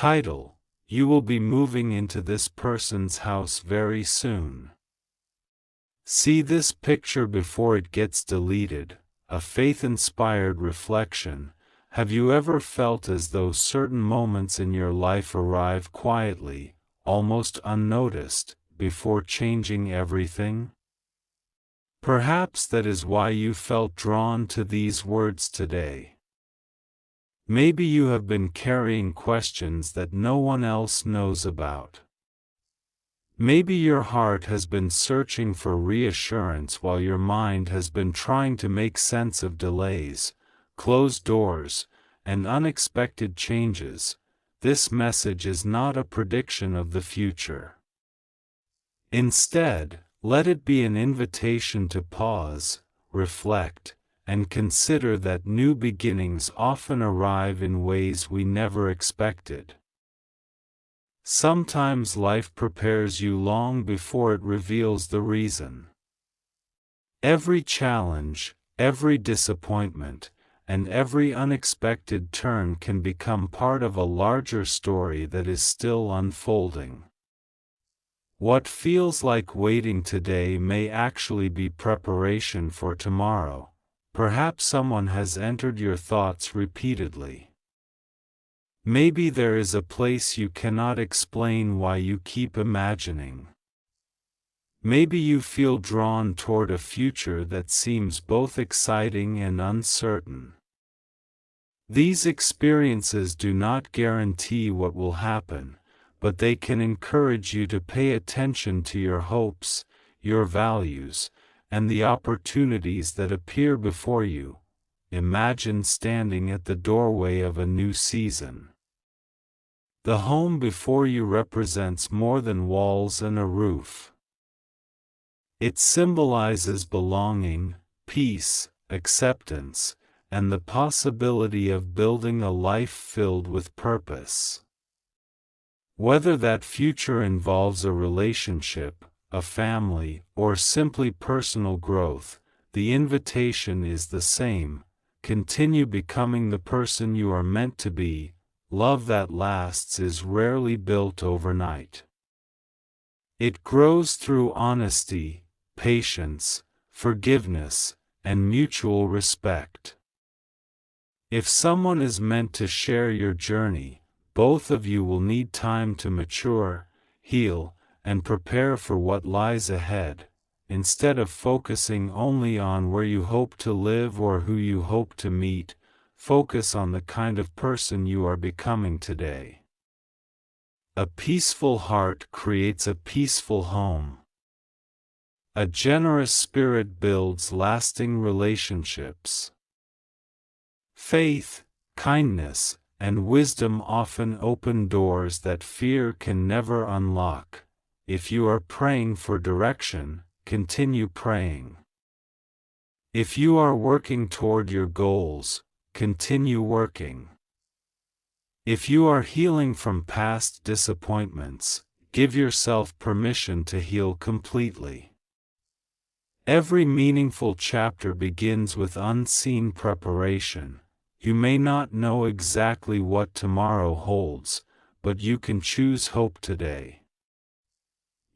Title: You will be moving into this person's house very soon. See this picture before it gets deleted. A faith-inspired reflection. Have you ever felt as though certain moments in your life arrive quietly, almost unnoticed, before changing everything? Perhaps that is why you felt drawn to these words today. Maybe you have been carrying questions that no one else knows about. Maybe your heart has been searching for reassurance while your mind has been trying to make sense of delays, closed doors, and unexpected changes. This message is not a prediction of the future. Instead, let it be an invitation to pause, reflect, and consider that new beginnings often arrive in ways we never expected. Sometimes life prepares you long before it reveals the reason. Every challenge, every disappointment, and every unexpected turn can become part of a larger story that is still unfolding. What feels like waiting today may actually be preparation for tomorrow. Perhaps someone has entered your thoughts repeatedly. Maybe there is a place you cannot explain why you keep imagining. Maybe you feel drawn toward a future that seems both exciting and uncertain. These experiences do not guarantee what will happen, but they can encourage you to pay attention to your hopes, your values, and the opportunities that appear before you. Imagine standing at the doorway of a new season. The home before you represents more than walls and a roof. It symbolizes belonging, peace, acceptance, and the possibility of building a life filled with purpose. Whether that future involves a relationship, a family, or simply personal growth, the invitation is the same. Continue becoming the person you are meant to be. Love that lasts is rarely built overnight. It grows through honesty, patience, forgiveness, and mutual respect. If someone is meant to share your journey, both of you will need time to mature, heal, and prepare for what lies ahead. Instead of focusing only on where you hope to live or who you hope to meet, focus on the kind of person you are becoming today. A peaceful heart creates a peaceful home. A generous spirit builds lasting relationships. Faith, kindness, and wisdom often open doors that fear can never unlock. If you are praying for direction, continue praying. If you are working toward your goals, continue working. If you are healing from past disappointments, give yourself permission to heal completely. Every meaningful chapter begins with unseen preparation. You may not know exactly what tomorrow holds, but you can choose hope today.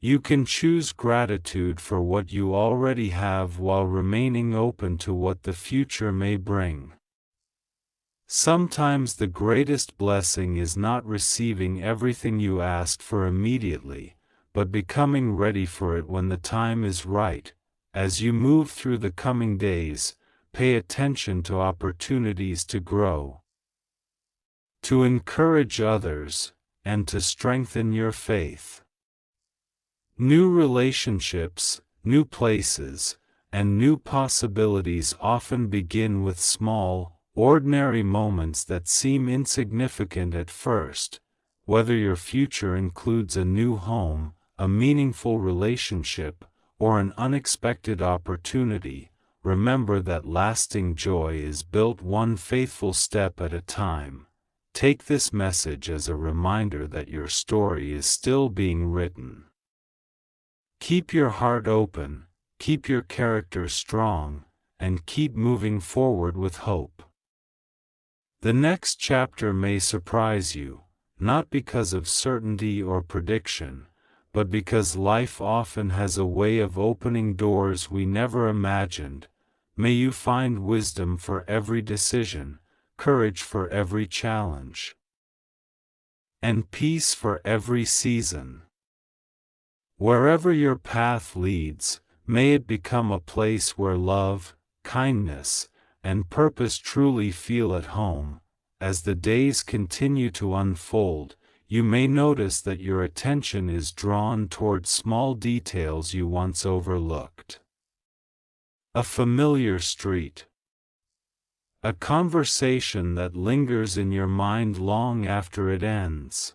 You can choose gratitude for what you already have while remaining open to what the future may bring. Sometimes the greatest blessing is not receiving everything you asked for immediately, but becoming ready for it when the time is right. As you move through the coming days, pay attention to opportunities to grow, to encourage others, and to strengthen your faith. New relationships, new places, and new possibilities often begin with small, ordinary moments that seem insignificant at first. Whether your future includes a new home, a meaningful relationship, or an unexpected opportunity, remember that lasting joy is built one faithful step at a time. Take this message as a reminder that your story is still being written. Keep your heart open, keep your character strong, and keep moving forward with hope. The next chapter may surprise you, not because of certainty or prediction, but because life often has a way of opening doors we never imagined. May you find wisdom for every decision, courage for every challenge, and peace for every season. Wherever your path leads, may it become a place where love, kindness, and purpose truly feel at home. As the days continue to unfold, you may notice that your attention is drawn toward small details you once overlooked. A familiar street. A conversation that lingers in your mind long after it ends.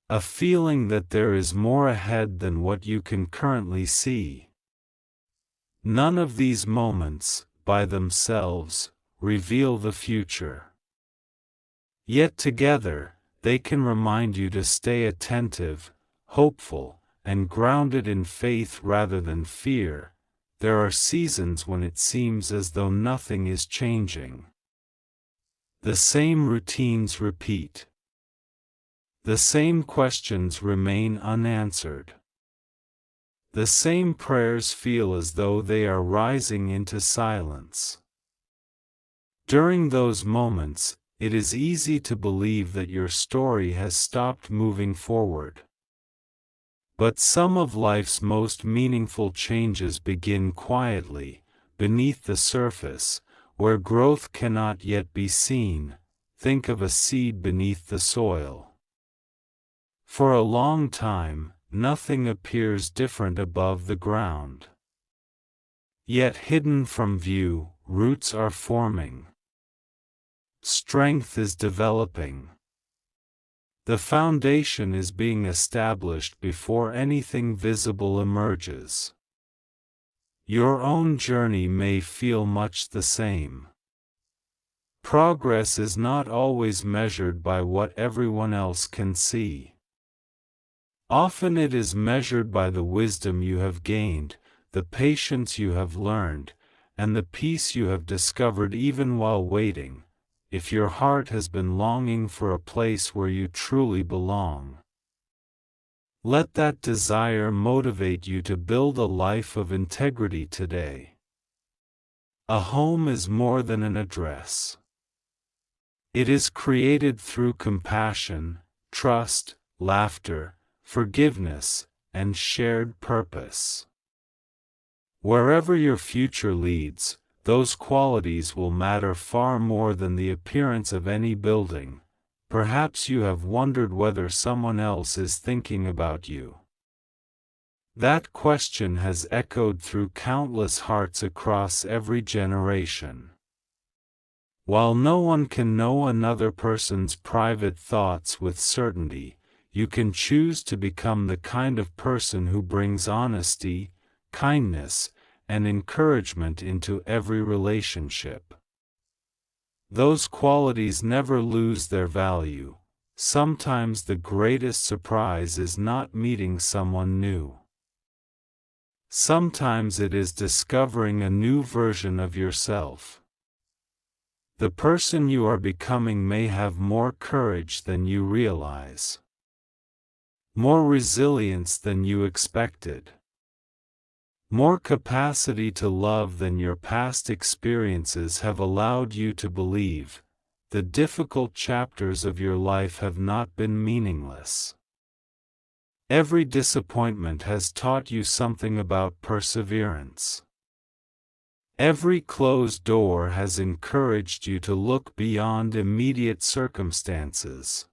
A feeling that there is more ahead than what you can currently see. None of these moments, by themselves, reveal the future. Yet together, they can remind you to stay attentive, hopeful, and grounded in faith rather than fear. There are seasons when it seems as though nothing is changing. The same routines repeat. The same questions remain unanswered. The same prayers feel as though they are rising into silence. During those moments, it is easy to believe that your story has stopped moving forward. But some of life's most meaningful changes begin quietly, beneath the surface, where growth cannot yet be seen. Think of a seed beneath the soil. For a long time, nothing appears different above the ground. Yet hidden from view, roots are forming. Strength is developing. The foundation is being established before anything visible emerges. Your own journey may feel much the same. Progress is not always measured by what everyone else can see. Often it is measured by the wisdom you have gained, the patience you have learned, and the peace you have discovered even while waiting. If your heart has been longing for a place where you truly belong, let that desire motivate you to build a life of integrity today. A home is more than an address. It is created through compassion, trust, laughter, forgiveness, and shared purpose. Wherever your future leads, those qualities will matter far more than the appearance of any building. Perhaps you have wondered whether someone else is thinking about you. That question has echoed through countless hearts across every generation. While no one can know another person's private thoughts with certainty, you can choose to become the kind of person who brings honesty, kindness, and encouragement into every relationship. Those qualities never lose their value. Sometimes the greatest surprise is not meeting someone new. Sometimes it is discovering a new version of yourself. The person you are becoming may have more courage than you realize. More resilience than you expected. More capacity to love than your past experiences have allowed you to believe. The difficult chapters of your life have not been meaningless. Every disappointment has taught you something about perseverance. Every closed door has encouraged you to look beyond immediate circumstances.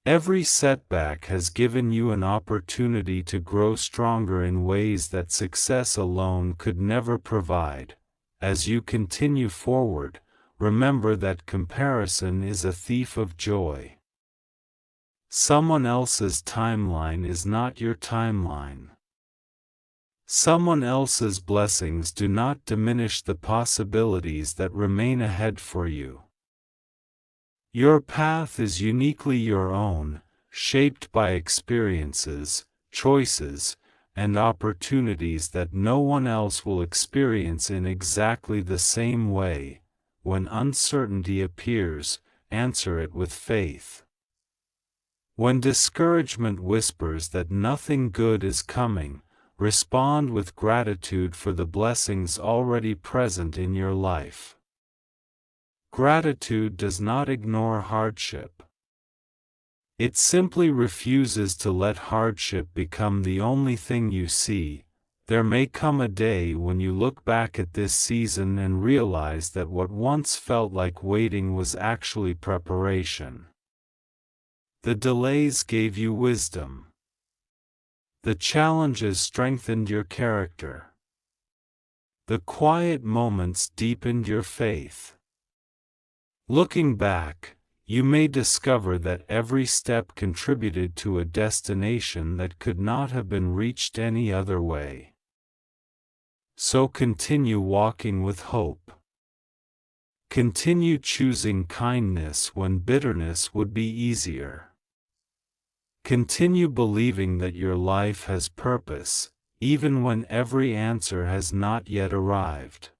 Every setback has given you an opportunity to grow stronger in ways that success alone could never provide. As you continue forward, remember that comparison is a thief of joy. Someone else's timeline is not your timeline. Someone else's blessings do not diminish the possibilities that remain ahead for you. Your path is uniquely your own, shaped by experiences, choices, and opportunities that no one else will experience in exactly the same way. When uncertainty appears, answer it with faith. When discouragement whispers that nothing good is coming, respond with gratitude for the blessings already present in your life. Gratitude does not ignore hardship. It simply refuses to let hardship become the only thing you see. There may come a day when you look back at this season and realize that what once felt like waiting was actually preparation. The delays gave you wisdom. The challenges strengthened your character. The quiet moments deepened your faith. Looking back, you may discover that every step contributed to a destination that could not have been reached any other way. So continue walking with hope. Continue choosing kindness when bitterness would be easier. Continue believing that your life has purpose, even when every answer has not yet arrived.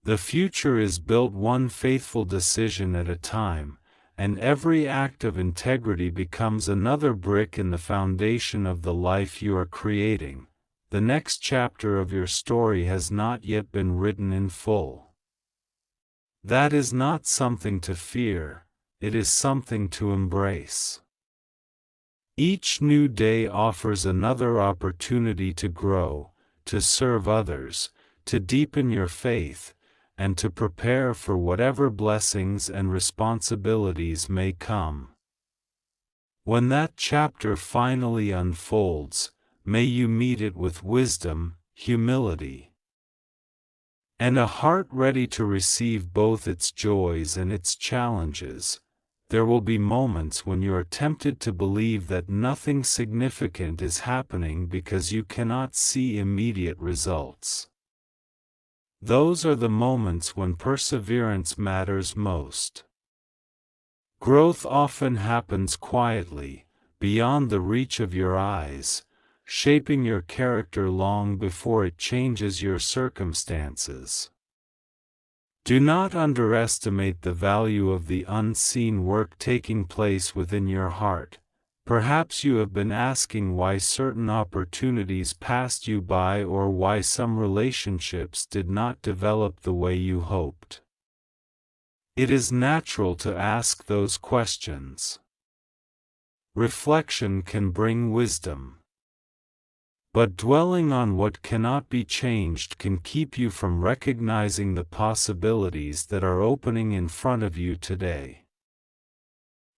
The future is built one faithful decision at a time, and every act of integrity becomes another brick in the foundation of the life you are creating. The next chapter of your story has not yet been written in full. That is not something to fear, it is something to embrace. Each new day offers another opportunity to grow, to serve others, to deepen your faith, and to prepare for whatever blessings and responsibilities may come. When that chapter finally unfolds, may you meet it with wisdom, humility, and a heart ready to receive both its joys and its challenges. There will be moments when you are tempted to believe that nothing significant is happening because you cannot see immediate results. Those are the moments when perseverance matters most. Growth often happens quietly, beyond the reach of your eyes, shaping your character long before it changes your circumstances. Do not underestimate the value of the unseen work taking place within your heart. Perhaps you have been asking why certain opportunities passed you by or why some relationships did not develop the way you hoped. It is natural to ask those questions. Reflection can bring wisdom. But dwelling on what cannot be changed can keep you from recognizing the possibilities that are opening in front of you today.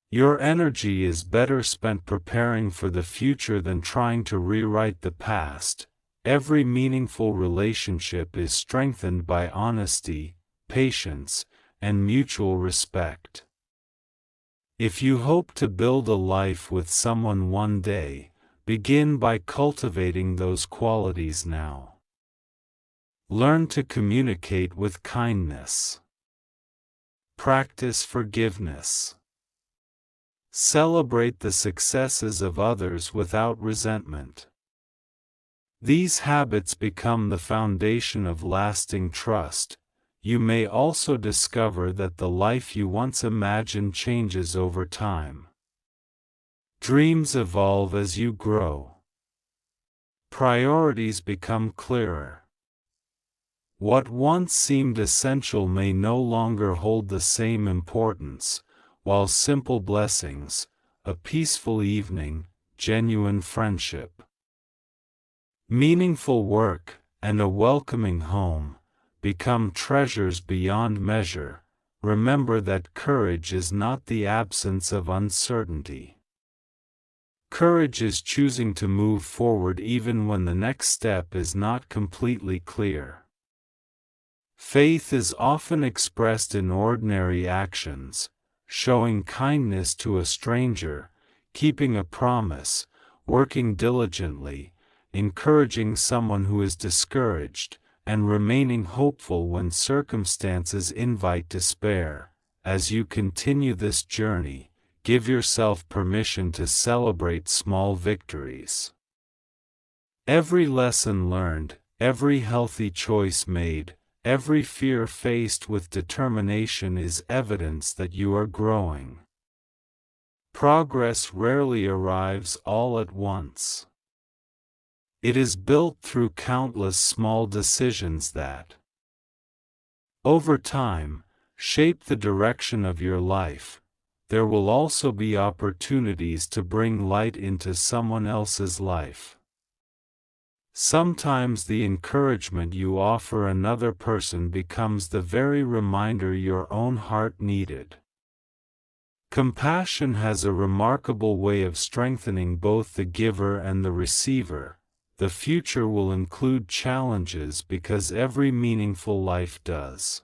Your energy is better spent preparing for the future than trying to rewrite the past. Every meaningful relationship is strengthened by honesty, patience, and mutual respect. If you hope to build a life with someone one day, begin by cultivating those qualities now. Learn to communicate with kindness. Practice forgiveness. Celebrate the successes of others without resentment. These habits become the foundation of lasting trust. You may also discover that the life you once imagined changes over time. Dreams evolve as you grow. Priorities become clearer. What once seemed essential may no longer hold the same importance, while simple blessings, a peaceful evening, genuine friendship, meaningful work, and a welcoming home, become treasures beyond measure. Remember that courage is not the absence of uncertainty. Courage is choosing to move forward even when the next step is not completely clear. Faith is often expressed in ordinary actions, showing kindness to a stranger, keeping a promise, working diligently, encouraging someone who is discouraged, and remaining hopeful when circumstances invite despair. As you continue this journey, give yourself permission to celebrate small victories. Every lesson learned, every healthy choice made, every fear faced with determination is evidence that you are growing. progress rarely arrives all at once. It is built through countless small decisions that, over time, shape the direction of your life. There will also be opportunities to bring light into someone else's life. Sometimes the encouragement you offer another person becomes the very reminder your own heart needed. Compassion has a remarkable way of strengthening both the giver and the receiver. The future will include challenges because every meaningful life does.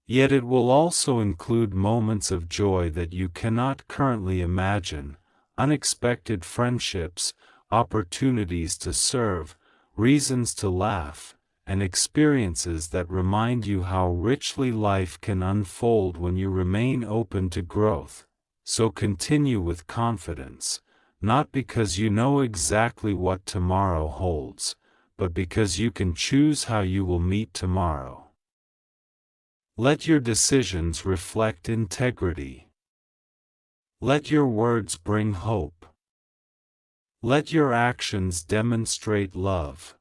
Yet it will also include moments of joy that you cannot currently imagine, unexpected friendships, opportunities to serve, reasons to laugh, and experiences that remind you how richly life can unfold when you remain open to growth. So continue with confidence, not because you know exactly what tomorrow holds, but because you can choose how you will meet tomorrow. Let your decisions reflect integrity. Let your words bring hope. Let your actions demonstrate love.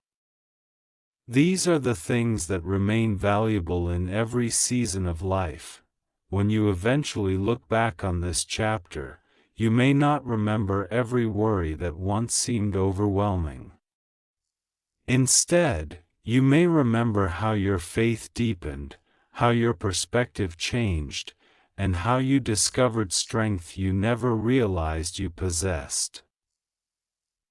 These are the things that remain valuable in every season of life. When you eventually look back on this chapter, you may not remember every worry that once seemed overwhelming. Instead, you may remember how your faith deepened, how your perspective changed, and how you discovered strength you never realized you possessed.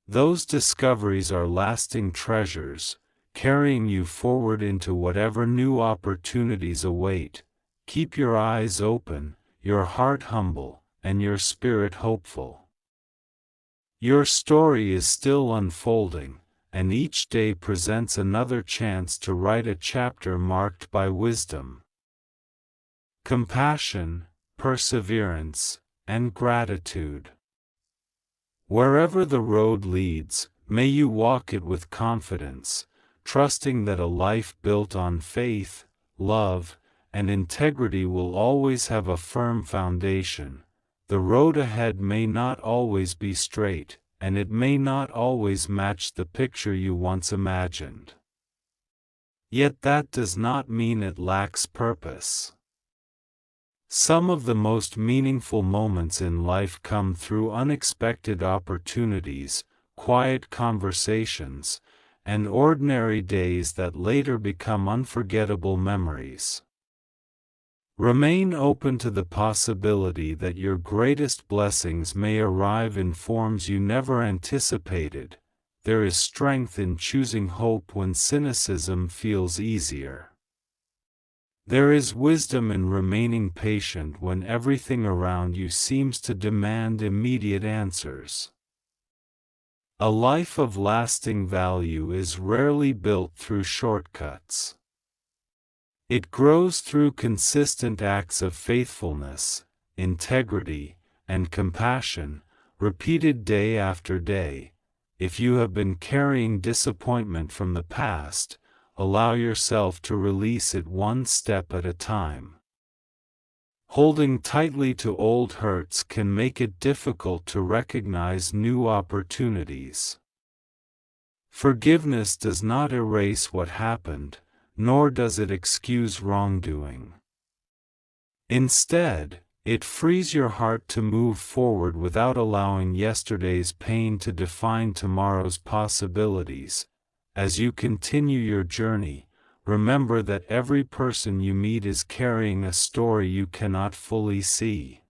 Those discoveries are lasting treasures, carrying you forward into whatever new opportunities await. Keep your eyes open, your heart humble, and your spirit hopeful. Your story is still unfolding, and each day presents another chance to write a chapter marked by wisdom, compassion, perseverance, and gratitude. Wherever the road leads, may you walk it with confidence, trusting that a life built on faith, love, and integrity will always have a firm foundation. The road ahead may not always be straight, and it may not always match the picture you once imagined. Yet that does not mean it lacks purpose. Some of the most meaningful moments in life come through unexpected opportunities, quiet conversations, and ordinary days that later become unforgettable memories. Remain open to the possibility that your greatest blessings may arrive in forms you never anticipated. There is strength in choosing hope when cynicism feels easier. There is wisdom in remaining patient when everything around you seems to demand immediate answers. A life of lasting value is rarely built through shortcuts. It grows through consistent acts of faithfulness, integrity, and compassion, repeated day after day. If you have been carrying disappointment from the past, allow yourself to release it one step at a time. Holding tightly to old hurts can make it difficult to recognize new opportunities. Forgiveness does not erase what happened, nor does it excuse wrongdoing. Instead, it frees your heart to move forward without allowing yesterday's pain to define tomorrow's possibilities. As you continue your journey, remember that every person you meet is carrying a story you cannot fully see.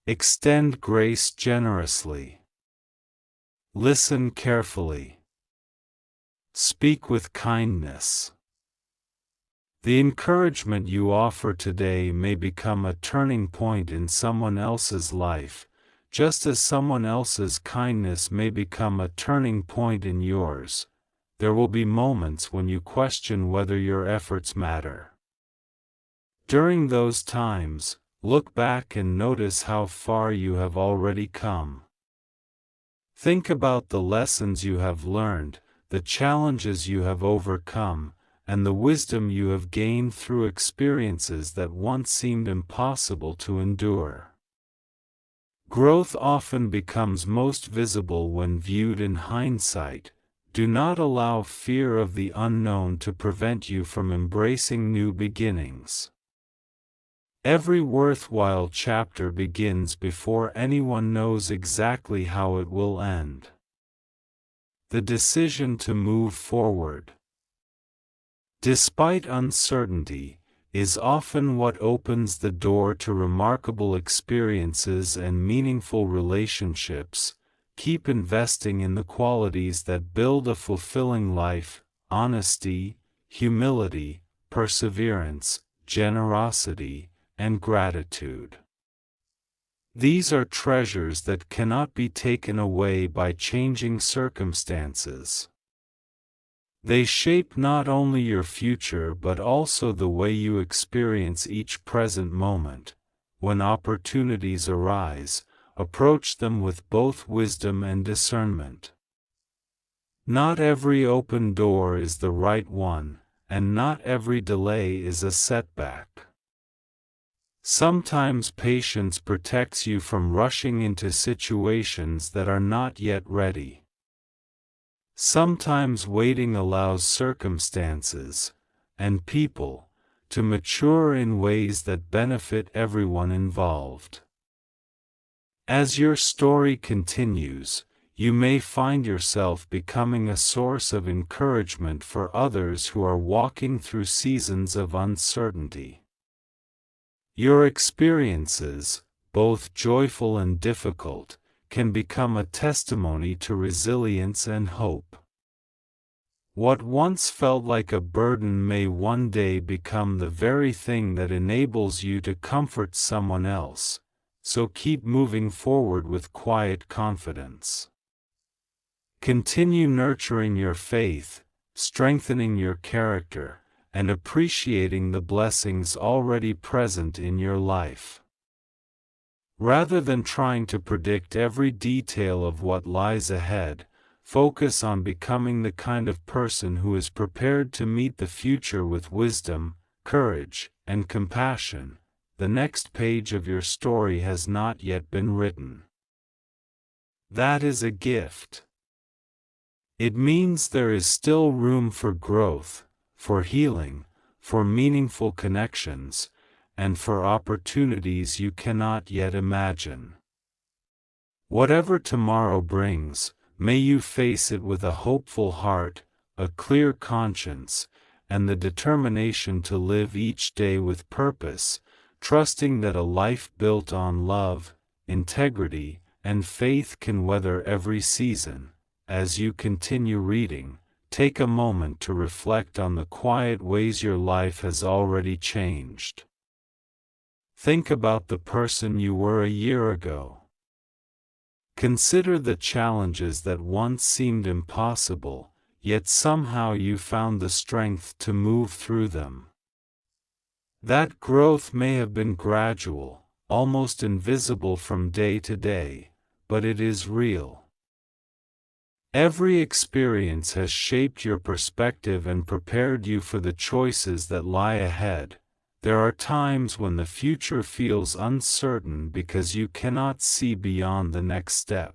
Extend grace generously. Listen carefully. Speak with kindness. The encouragement you offer today may become a turning point in someone else's life, just as someone else's kindness may become a turning point in yours. There will be moments when you question whether your efforts matter. During those times, look back and notice how far you have already come. Think about the lessons you have learned, the challenges you have overcome, and the wisdom you have gained through experiences that once seemed impossible to endure. Growth often becomes most visible when viewed in hindsight. Do not allow fear of the unknown to prevent you from embracing new beginnings. Every worthwhile chapter begins before anyone knows exactly how it will end. The decision to move forward, despite uncertainty, is often what opens the door to remarkable experiences and meaningful relationships. Keep investing in the qualities that build a fulfilling life: honesty, humility, perseverance, generosity, and gratitude. These are treasures that cannot be taken away by changing circumstances. They shape not only your future but also the way you experience each present moment. When opportunities arise, approach them with both wisdom and discernment. Not every open door is the right one, and not every delay is a setback. Sometimes patience protects you from rushing into situations that are not yet ready. Sometimes waiting allows circumstances, and people, to mature in ways that benefit everyone involved. As your story continues, you may find yourself becoming a source of encouragement for others who are walking through seasons of uncertainty. Your experiences, both joyful and difficult, can become a testimony to resilience and hope. What once felt like a burden may one day become the very thing that enables you to comfort someone else, so keep moving forward with quiet confidence. Continue nurturing your faith, strengthening your character, and appreciating the blessings already present in your life. Rather than trying to predict every detail of what lies ahead, focus on becoming the kind of person who is prepared to meet the future with wisdom, courage, and compassion. The next page of your story has not yet been written. That is a gift. It means there is still room for growth, for healing, for meaningful connections, and for opportunities you cannot yet imagine. Whatever tomorrow brings, may you face it with a hopeful heart, a clear conscience, and the determination to live each day with purpose, trusting that a life built on love, integrity, and faith can weather every season. As you continue reading, take a moment to reflect on the quiet ways your life has already changed. Think about the person you were a year ago. Consider the challenges that once seemed impossible, yet somehow you found the strength to move through them. That growth may have been gradual, almost invisible from day to day, but it is real. Every experience has shaped your perspective and prepared you for the choices that lie ahead. There are times when the future feels uncertain because you cannot see beyond the next step.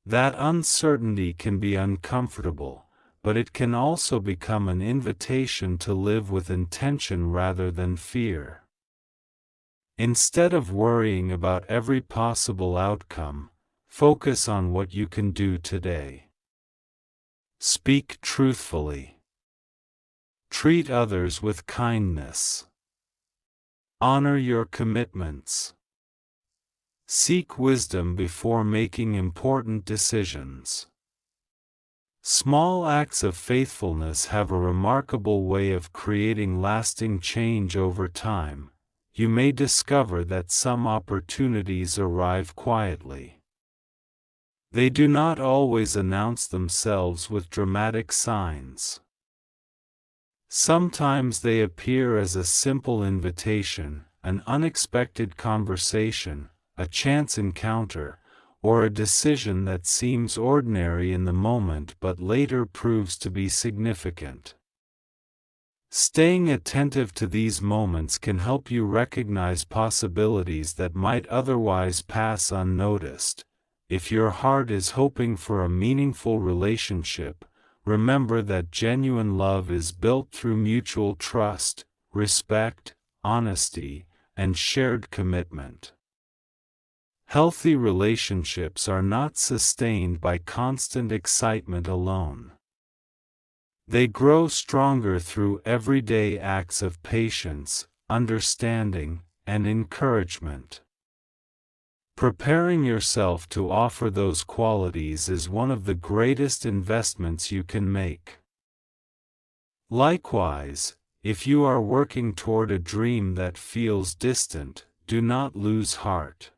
That uncertainty can be uncomfortable, but it can also become an invitation to live with intention rather than fear. Instead of worrying about every possible outcome, focus on what you can do today. Speak truthfully. Treat others with kindness. Honor your commitments. Seek wisdom before making important decisions. Small acts of faithfulness have a remarkable way of creating lasting change over time. You may discover that some opportunities arrive quietly. They do not always announce themselves with dramatic signs. Sometimes they appear as a simple invitation, an unexpected conversation, a chance encounter, or a decision that seems ordinary in the moment but later proves to be significant. Staying attentive to these moments can help you recognize possibilities that might otherwise pass unnoticed. If your heart is hoping for a meaningful relationship, remember that genuine love is built through mutual trust, respect, honesty, and shared commitment. Healthy relationships are not sustained by constant excitement alone. They grow stronger through everyday acts of patience, understanding, and encouragement. Preparing yourself to offer those qualities is one of the greatest investments you can make. Likewise, if you are working toward a dream that feels distant, do not lose heart.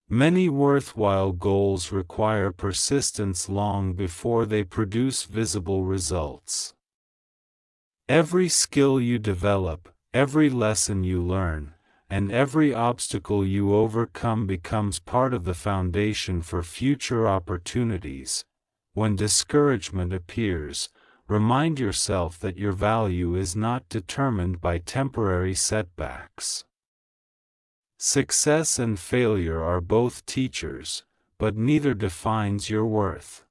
Many worthwhile goals require persistence long before they produce visible results. Every skill you develop, every lesson you learn, and every obstacle you overcome becomes part of the foundation for future opportunities. When discouragement appears, remind yourself that your value is not determined by temporary setbacks. Success and failure are both teachers, but neither defines your worth.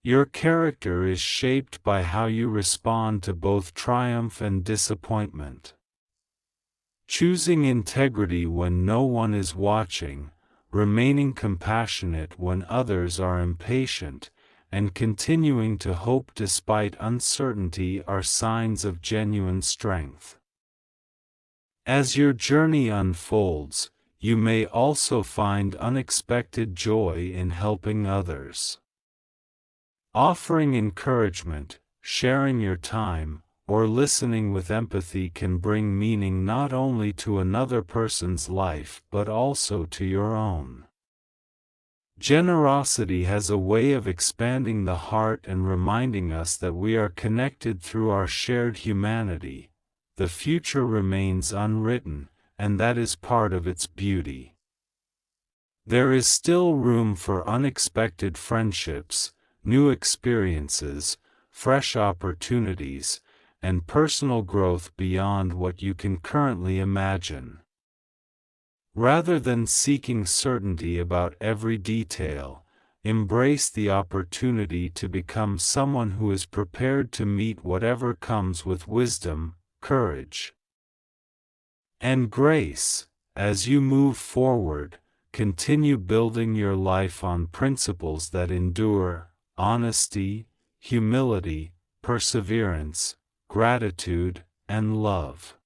Your character is shaped by how you respond to both triumph and disappointment. Choosing integrity when no one is watching, remaining compassionate when others are impatient, and continuing to hope despite uncertainty are signs of genuine strength. As your journey unfolds, you may also find unexpected joy in helping others. Offering encouragement, sharing your time, or listening with empathy can bring meaning not only to another person's life but also to your own. Generosity has a way of expanding the heart and reminding us that we are connected through our shared humanity. The future remains unwritten, and that is part of its beauty. There is still room for unexpected friendships, new experiences, fresh opportunities, and personal growth beyond what you can currently imagine. Rather than seeking certainty about every detail, embrace the opportunity to become someone who is prepared to meet whatever comes with wisdom, courage, and grace. As you move forward, continue building your life on principles that endure: honesty, humility, perseverance, gratitude, and love.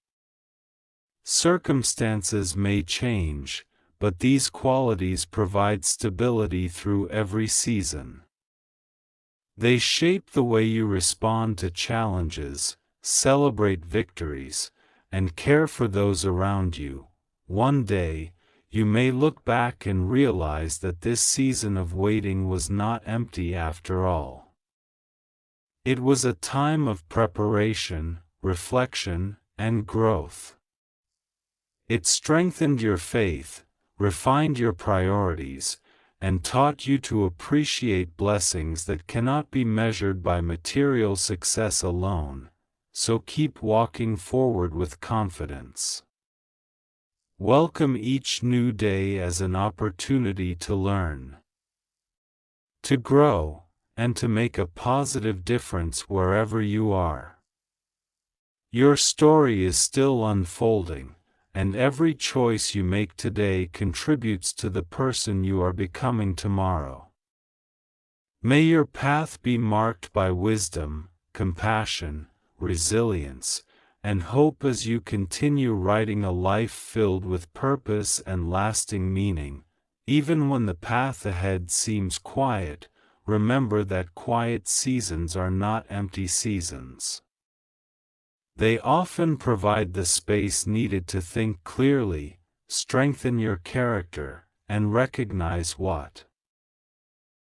Circumstances may change, but these qualities provide stability through every season. They shape the way you respond to challenges, celebrate victories, and care for those around you. One day, you may look back and realize that this season of waiting was not empty after all. It was a time of preparation, reflection, and growth. It strengthened your faith, refined your priorities, and taught you to appreciate blessings that cannot be measured by material success alone. So keep walking forward with confidence. Welcome each new day as an opportunity to learn, to grow, and to make a positive difference wherever you are. Your story is still unfolding, and every choice you make today contributes to the person you are becoming tomorrow. May your path be marked by wisdom, compassion, resilience, and hope as you continue writing a life filled with purpose and lasting meaning. Even when the path ahead seems quiet, remember that quiet seasons are not empty seasons. They often provide the space needed to think clearly, strengthen your character, and recognize what